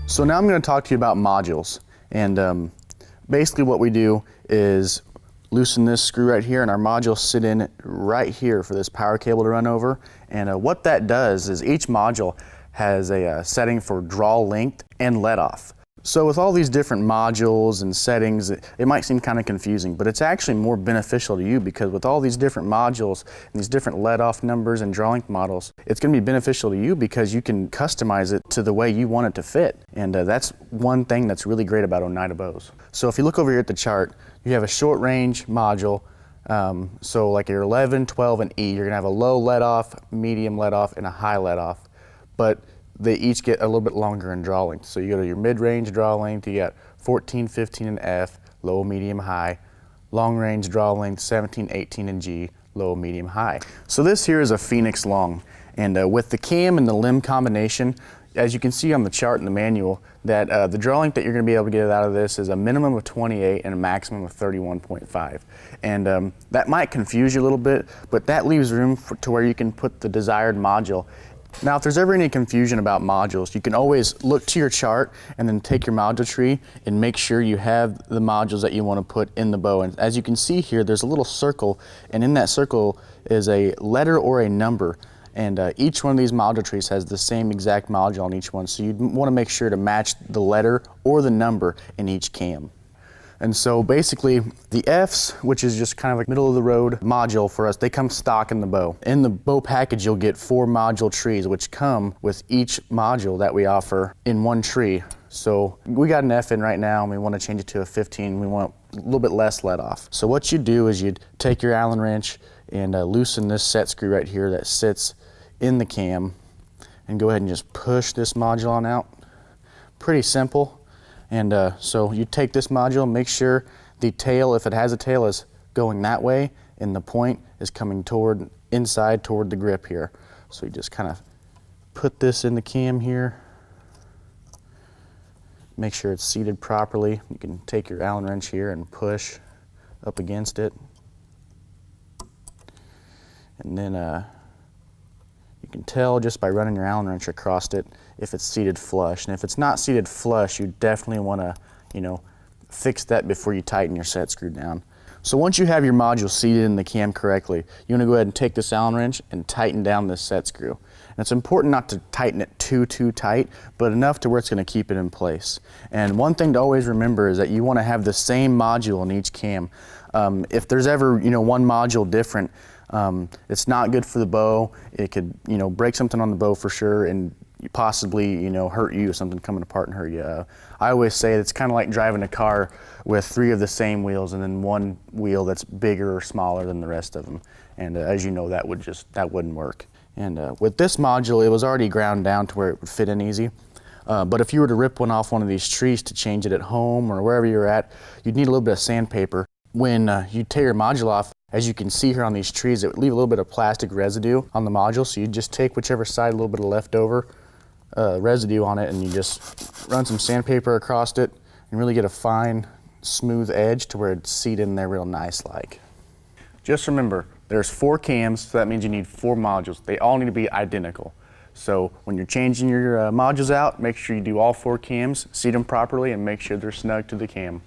So now I'm going to talk to you about modules, and basically what we do is loosen this screw right here, and our modules sit in right here for this power cable to run over. And what that does is each module has a setting for draw length and let off. So with all these different modules and settings, it might seem kind of confusing, but it's actually more beneficial to you, because with all these different modules and these different let-off numbers and draw length models, it's going to be beneficial to you because you can customize it to the way you want it to fit. And that's one thing that's really great about Oneida bows. So if you look over here at the chart, you have a short range module. So like your 11, 12, and E, you're going to have a low let-off, medium let-off, and a high let-off. But they each get a little bit longer in draw length. So you go to your mid-range draw length, you got 14, 15 in F, low, medium, high. Long-range draw length, 17, 18 in G, low, medium, high. So this here is a Phoenix long. And with the cam and the limb combination, as you can see on the chart in the manual, that the draw length that you're going to be able to get out of this is a minimum of 28 and a maximum of 31.5. And that might confuse you a little bit, but that leaves room to where you can put the desired module. Now, if there's ever any confusion about modules, you can always look to your chart and then take your module tree and make sure you have the modules that you want to put in the bow. And as you can see here, there's a little circle, and in that circle is a letter or a number. And each one of these module trees has the same exact module on each one, so you want to make sure to match the letter or the number in each cam. And so basically the Fs, which is just kind of like middle of the road module for us, they come stock in the bow. In the bow package, you'll get 4 module trees, which come with each module that we offer in one tree. So we got an F in right now, and we want to change it to a 15. We want a little bit less let off. So what you do is you'd take your Allen wrench and loosen this set screw right here that sits in the cam, and go ahead and just push this module on out. Pretty simple. And so you take this module, make sure the tail, if it has a tail, is going that way, and the point is coming toward inside toward the grip here. So you just kind of put this in the cam here, make sure it's seated properly. You can take your Allen wrench here and push up against it, and then you can tell just by running your Allen wrench across it if it's seated flush. And if it's not seated flush, you definitely want to, fix that before you tighten your set screw down. So once you have your module seated in the cam correctly, you want to go ahead and take this Allen wrench and tighten down this set screw. And it's important not to tighten it too tight, but enough to where it's going to keep it in place. And one thing to always remember is that you want to have the same module in each cam. If there's ever, one module different, it's not good for the bow. It could, break something on the bow for sure, and possibly, hurt you, something coming apart and hurt you. I always say it's kind of like driving a car with 3 of the same wheels and then one wheel that's bigger or smaller than the rest of them. And as you know, that wouldn't work. And with this module, it was already ground down to where it would fit in easy. But if you were to rip one off one of these trees to change it at home or wherever you're at, you'd need a little bit of sandpaper. When you tear your module off, as you can see here on these trees, it would leave a little bit of plastic residue on the module. So you just take whichever side, a little bit of leftover residue on it, and you just run some sandpaper across it and really get a fine, smooth edge to where it's seated in there real nice like. Just remember, there's 4 cams, so that means you need 4 modules. They all need to be identical. So when you're changing your modules out, make sure you do all 4 cams, seat them properly, and make sure they're snug to the cam.